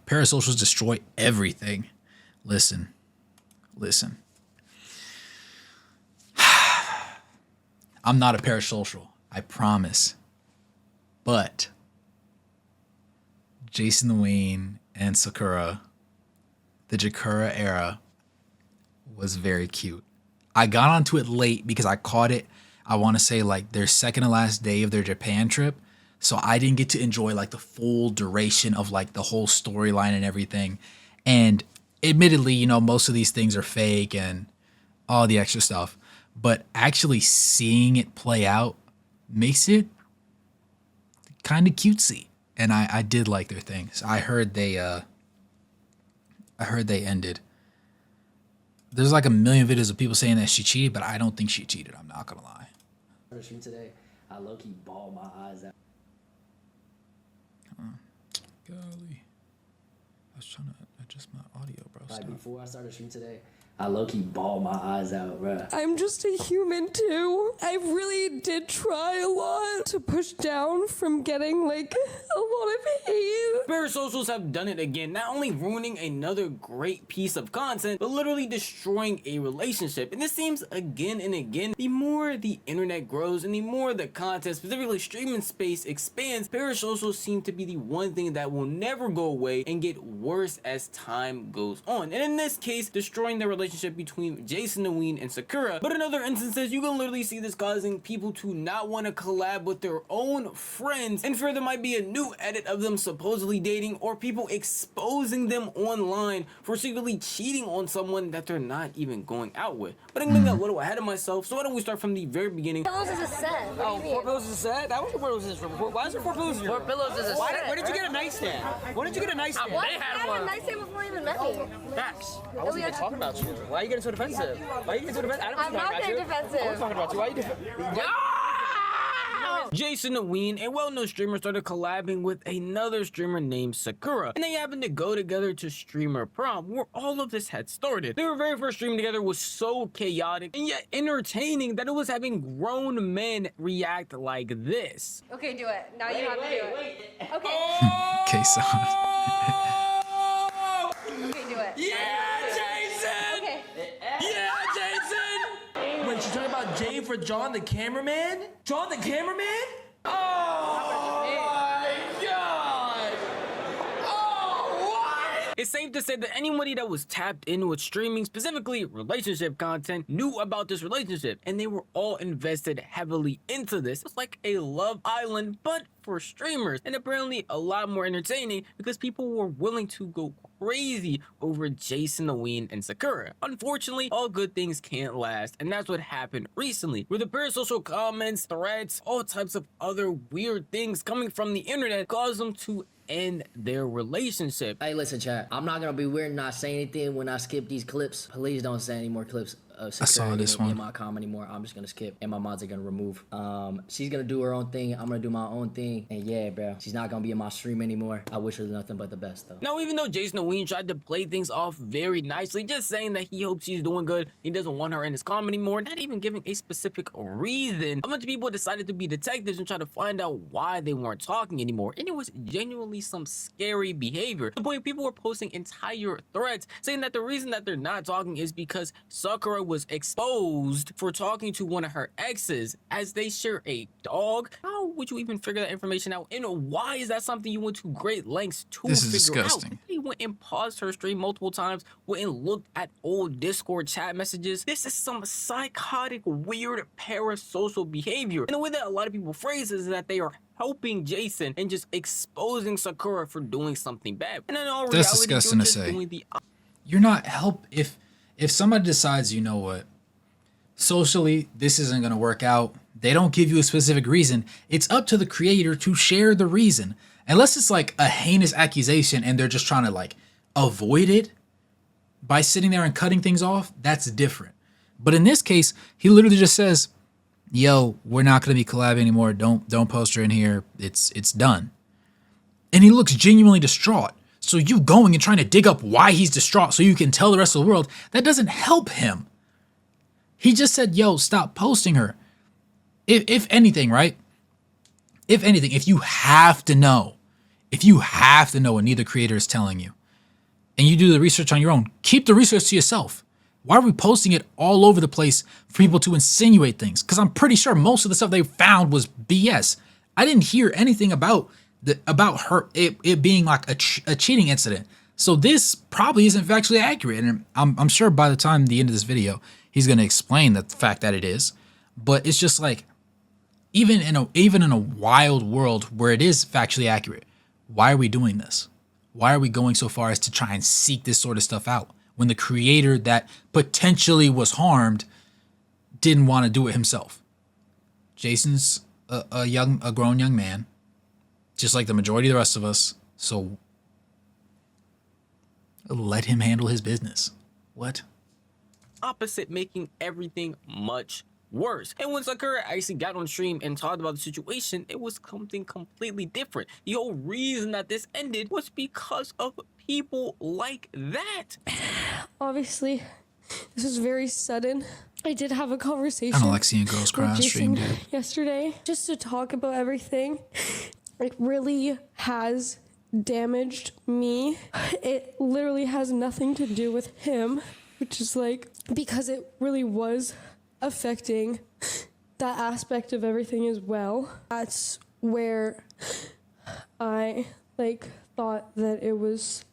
Parasocials destroy everything. Listen. I'm not a parasocial, I promise. But Jason the Ween and Sakura, the Jakura era, was very cute. I got onto it late because I caught it, I want to say, like their second to last day of their Japan trip. So I didn't get to enjoy like the full duration of like the whole storyline and everything. And admittedly, you know, most of these things are fake and all the extra stuff. But actually seeing it play out makes it kind of cutesy. And I did like their things. I heard they ended. There's like a million videos of people saying that she cheated, but I don't think she cheated. I'm not gonna lie. Today, I low-key bawled my eyes out. Golly. I was trying to adjust my audio, bro. Like before I started shooting today, I low-key bawled my eyes out, bruh. I'm just a human too. I really did try a lot to push down from getting like a lot of hate. Parasocials have done it again, not only ruining another great piece of content, but literally destroying a relationship. And this seems again and again, the more the internet grows and the more the content, specifically streaming space, expands, parasocials seem to be the one thing that will never go away and get worse as time goes on. And in this case, destroying the relationship between Jason the Ween and Sakura. But in other instances, you can literally see this causing people to not want to collab with their own friends, and further might be a new edit of them supposedly dating, or people exposing them online for secretly cheating on someone that they're not even going out with. But I'm getting a little ahead of myself, so why don't we start from the very beginning. Pillows is a set. Oh, 4 pillows is a set? That was 4 pillows is for. Why is there 4 pillows here? 4 pillows is a set. Where did you get a nightstand? When did you get a nightstand? What? I had a nightstand before you even met me. Facts. I wasn't even talking about you. Why are you getting so defensive? Why are you getting so defensive? I'm not getting defensive. I was talking about you. Why are you defensive? Jason the Ween, a well-known streamer, started collabing with another streamer named Sakura, and they happened to go together to streamer prom, where all of this had started. Their very first stream together was so chaotic and yet entertaining that it was having grown men react like this. Okay, do it. Now you have to do it. Okay. Okay, son. Okay, do it. Yeah, Jason! Okay. Yeah, Jason! Wait, she's talking about Jay for John the cameraman? John the cameraman? Oh my god! Oh, what? It's safe to say that anybody that was tapped in with streaming, specifically relationship content, knew about this relationship, and they were all invested heavily into this. It's like a Love Island, but for streamers, and apparently a lot more entertaining because people were willing to go crazy over Jason the Ween and Sakura. Unfortunately, all good things can't last, and that's what happened recently, where the parasocial comments, threats, all types of other weird things coming from the internet caused them to end their relationship. Hey, listen, chat. I'm not gonna be weird and not say anything when I skip these clips. Please don't say any more clips of Sakura in my comment anymore. I'm just gonna skip, and my mods are gonna remove. She's gonna do her own thing. I'm gonna do my own thing, and yeah, bro, she's not gonna be in my stream anymore. I wish her nothing but the best, though. Now, even though Jason the Ween tried to play things off very nicely, just saying that he hopes she's doing good, he doesn't want her in his comment anymore, not even giving a specific reason, a bunch of people decided to be detectives and try to find out why they weren't talking anymore, and it was genuinely some scary behavior. The point, people were posting entire threads saying that the reason that they're not talking is because Sakura was exposed for talking to one of her exes as they share a dog. How would you even figure that information out? And why is that something you went to great lengths to figure disgusting. out? He went and paused her stream multiple times, went and looked at old Discord chat messages. This is some psychotic, weird, parasocial behavior. And the way that a lot of people phrase it is that they are helping Jason and just exposing Sakura for doing something bad. And in all That's reality, disgusting you're to just say. doing the You're not if somebody decides, you know what, socially this isn't going to work out, they don't give you a specific reason, it's up to the creator to share the reason. Unless it's like a heinous accusation and they're just trying to like avoid it by sitting there and cutting things off, that's different. But in this case, he literally just says, yo, we're not going to be collabing anymore, don't post her in here, it's done. And he looks genuinely distraught. So you going and trying to dig up why he's distraught so you can tell the rest of the world, that doesn't help him. He just said, yo, stop posting her. If anything, right? If anything, if you have to know if you have to know what neither creator is telling you and you do the research on your own, keep the research to yourself. Why are we posting it all over the place for people to insinuate things? Because I'm pretty sure most of the stuff they found was BS. I didn't hear anything about her it being like a cheating incident. So this probably isn't factually accurate, and I'm sure by the time the end of this video, he's going to explain the fact that it is. But it's just like, even in a wild world where it is factually accurate, why are we doing this? Why are we going so far as to try and seek this sort of stuff out when the creator that potentially was harmed didn't want to do it himself? Jason's a grown young man, just like the majority of the rest of us. So let him handle his business. What? Opposite, making everything much worse. And when Sakura actually got on stream and talked about the situation, it was something completely different. The whole reason that this ended was because of people like that. Obviously, this was very sudden. I did have a conversation. I don't like seeing girls cry on stream, dude. Yesterday, just to talk about everything. It really has damaged me. It literally has nothing to do with him, which is like, because it really was affecting that aspect of everything as well. That's where I thought that it was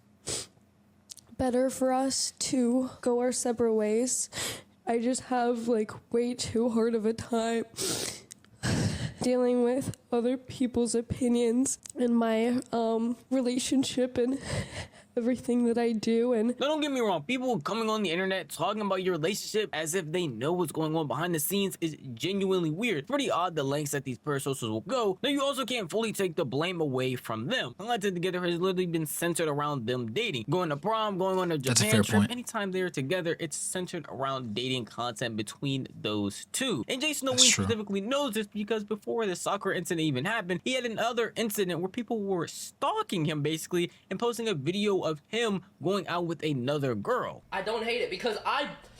better for us to go our separate ways. I just have way too hard of a time dealing with other people's opinions in my relationship and everything that I do. And now, don't get me wrong, people coming on the internet talking about your relationship as if they know what's going on behind the scenes is genuinely weird. It's pretty odd the lengths that these Parasocials will go. Now, you also can't fully take the blame away from them. Content together has literally been centered around them dating, going to prom, going on a Japan trip. Point. Anytime they're together, it's centered around dating content between those two. And Jason Owen specifically knows this because before the Sakura incident even happened, he had another incident where people were stalking him basically and posting a video of him going out with another girl. I don't hate it because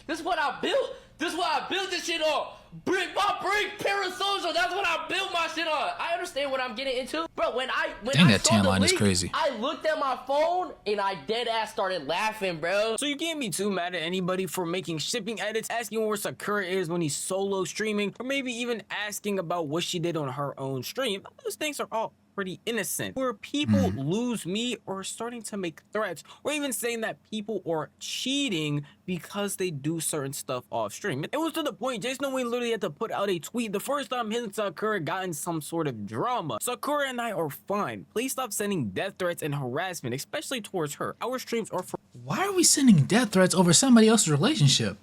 this is what I built. This is what I built this shit on. Brick by brick, Parasocial. That's what I built my shit on. I understand what I'm getting into. Bro, when I that saw tan the line leak, is crazy. I looked at my phone and I dead ass started laughing, bro. So you can't be too mad at anybody for making shipping edits, asking where Sakura is when he's solo streaming, or maybe even asking about what she did on her own stream. Those things are all pretty innocent. Where people lose me or starting to make threats or even saying that people are cheating because they do certain stuff off stream. It was to the point Jason Owen literally had to put out a tweet the first time him and Sakura got in some sort of drama. Sakura and I are fine. Please stop sending death threats and harassment, especially towards her. Our streams are for— Why are we sending death threats over somebody else's relationship?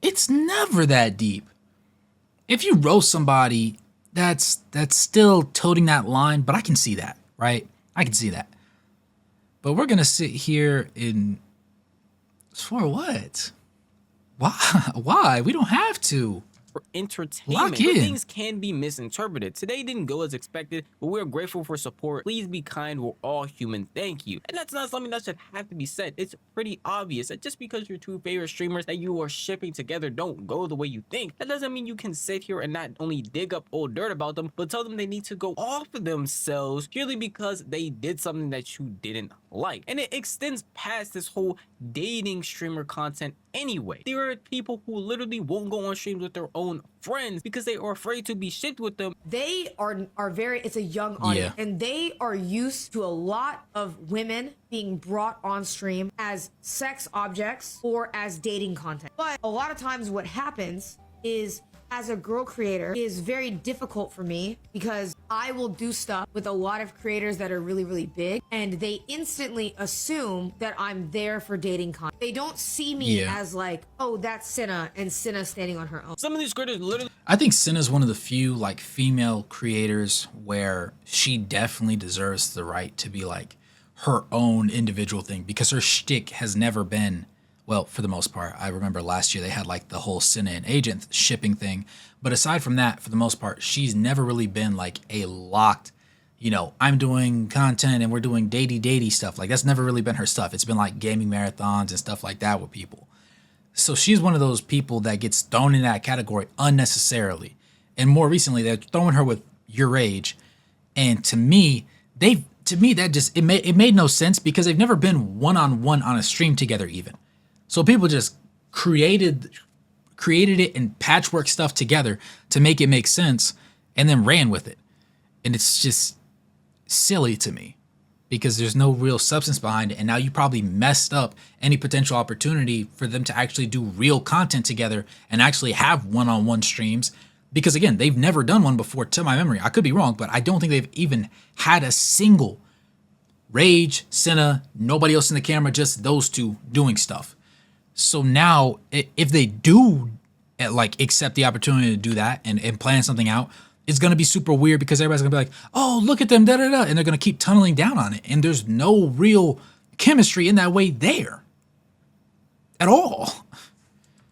It's never that deep. If you roast somebody, that's still toting that line, but I can see that, right? I can see that. But we're gonna sit here in for what? Why? We don't have to. For entertainment, but things can be misinterpreted. Today didn't go as expected, but we're grateful for support. Please be kind. We're all human. Thank you. And that's not something that should have to be said. It's pretty obvious that just because your two favorite streamers that you are shipping together don't go the way you think, that doesn't mean you can sit here and not only dig up old dirt about them, but tell them they need to go off of themselves purely because they did something that you didn't like. And it extends past this whole dating streamer content anyway. There are people who literally won't go on streams with their own friends because they are afraid to be shipped with them. They are very, it's a young audience, and they are used to a lot of women being brought on stream as sex objects or as dating content. But a lot of times what happens is, as a girl creator, it is very difficult for me because I will do stuff with a lot of creators that are really, really big, and they instantly assume that I'm there for dating content. They don't see me as like, oh, that's Cinna, and Cinna standing on her own. Some of these creators literally— I think Cinna's one of the few female creators where she definitely deserves the right to be her own individual thing, because her shtick has never been, well, for the most part. I remember last year they had the whole Cinna and Agent shipping thing. But aside from that, for the most part, she's never really been a locked, I'm doing content and we're doing datey stuff. That's never really been her stuff. It's been gaming marathons and stuff like that with people. So she's one of those people that gets thrown in that category unnecessarily. And more recently, they're throwing her with your age. And to me, to me, that just it made no sense because they've never been one-on-one on a stream together even. So people just created it and patchwork stuff together to make it make sense and then ran with it. And it's just silly to me because there's no real substance behind it. And now you probably messed up any potential opportunity for them to actually do real content together and actually have one-on-one streams. Because again, they've never done one before to my memory. I could be wrong, but I don't think they've even had a single Rage, Senna, nobody else in the camera, just those two doing stuff. So now if they do like accept the opportunity to do that and plan something out, it's going to be super weird because everybody's going to be like, oh, look at them, da da da. And they're going to keep tunneling down on it. And there's no real chemistry in that way there at all.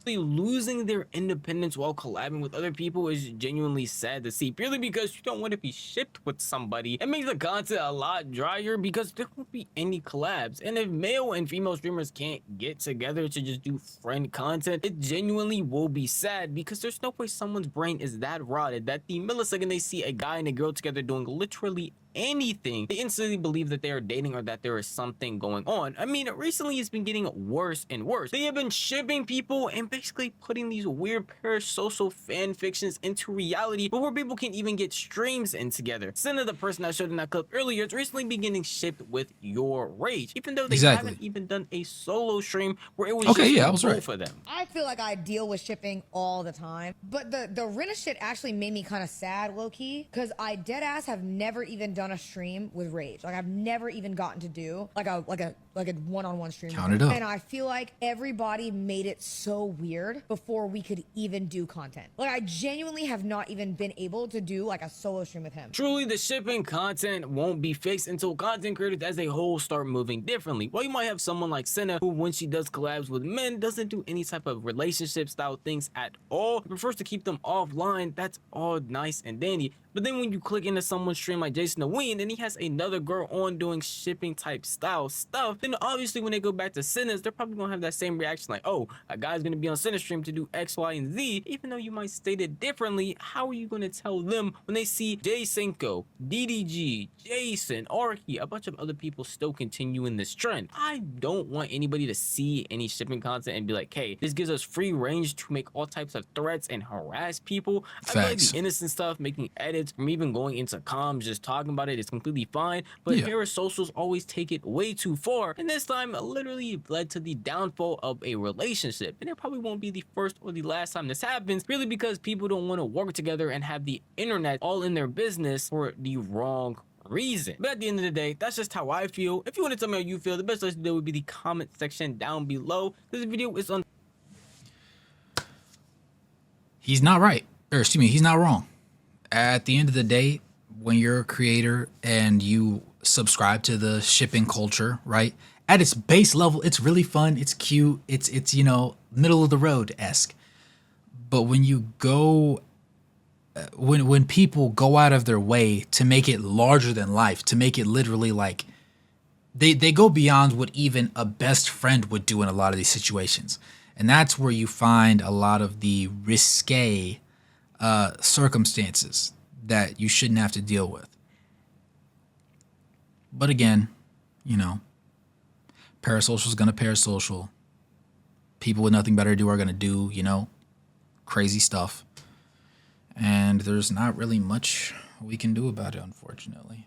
Losing their independence while collabing with other people is genuinely sad to see, purely because you don't want to be shipped with somebody. It makes the content a lot drier because there won't be any collabs. And if male and female streamers can't get together to just do friend content, it genuinely will be sad because there's no way someone's brain is that rotted that the millisecond they see a guy and a girl together doing literally anything, they instantly believe that they are dating or that there is something going on. I mean, recently it's been getting worse and worse. They have been shipping people and basically putting these weird parasocial fan fictions into reality before people can even get streams in together. Senna, the person I showed in that clip earlier, is recently been getting shipped with your Rage, even though they haven't even done a solo stream where it was just both for them. I feel like I deal with shipping all the time, but the Rinna shit actually made me kind of sad, low-key, because I deadass have never even done a stream with Rage. Like I've never even gotten to do like a one-on-one stream. Count it up. And I feel like everybody made it so weird before we could even do content. Like I genuinely have not even been able to do like a solo stream with him. Truly, the shipping content won't be fixed until content creators as a whole start moving differently. While you might have someone like Senna who, when she does collabs with men, doesn't do any type of relationship style things at all, prefers to keep them offline. That's all nice and dandy. But then when you click into someone's stream like Jason the Ween and he has another girl on doing shipping type style stuff, then obviously when they go back to Senna's, they're probably gonna have that same reaction like, oh, a guy's gonna be on Senna's stream to do X, Y, and Z. Even though you might state it differently, how are you gonna tell them when they see Jay Cinco, DDG, Jason, Arky, a bunch of other people still continuing this trend? I don't want anybody to see any shipping content and be like, hey, this gives us free range to make all types of threats and harass people. I feel like the innocent stuff, making edits, from even going into comms, just talking about it is completely fine, but parasocials always take it way too far, and this time literally led to the downfall of a relationship. And it probably won't be the first or the last time this happens, really, because people don't want to work together and have the internet all in their business for the wrong reason. But at the end of the day, that's just how I feel. If you want to tell me how you feel, the best place to do would be the comment section down below. This video is on. He's not right, or excuse me, he's not wrong. At the end of the day, when you're a creator and you subscribe to the shipping culture, right? At its base level, it's really fun, it's cute, it's you know, middle of the road-esque. But when you go when people go out of their way to make it larger than life, to make it literally like they go beyond what even a best friend would do in a lot of these situations. And that's where you find a lot of the risque circumstances that you shouldn't have to deal with. But again, you know, parasocial is gonna parasocial. People with nothing better to do are gonna do, you know, crazy stuff. And there's not really much we can do about it, unfortunately.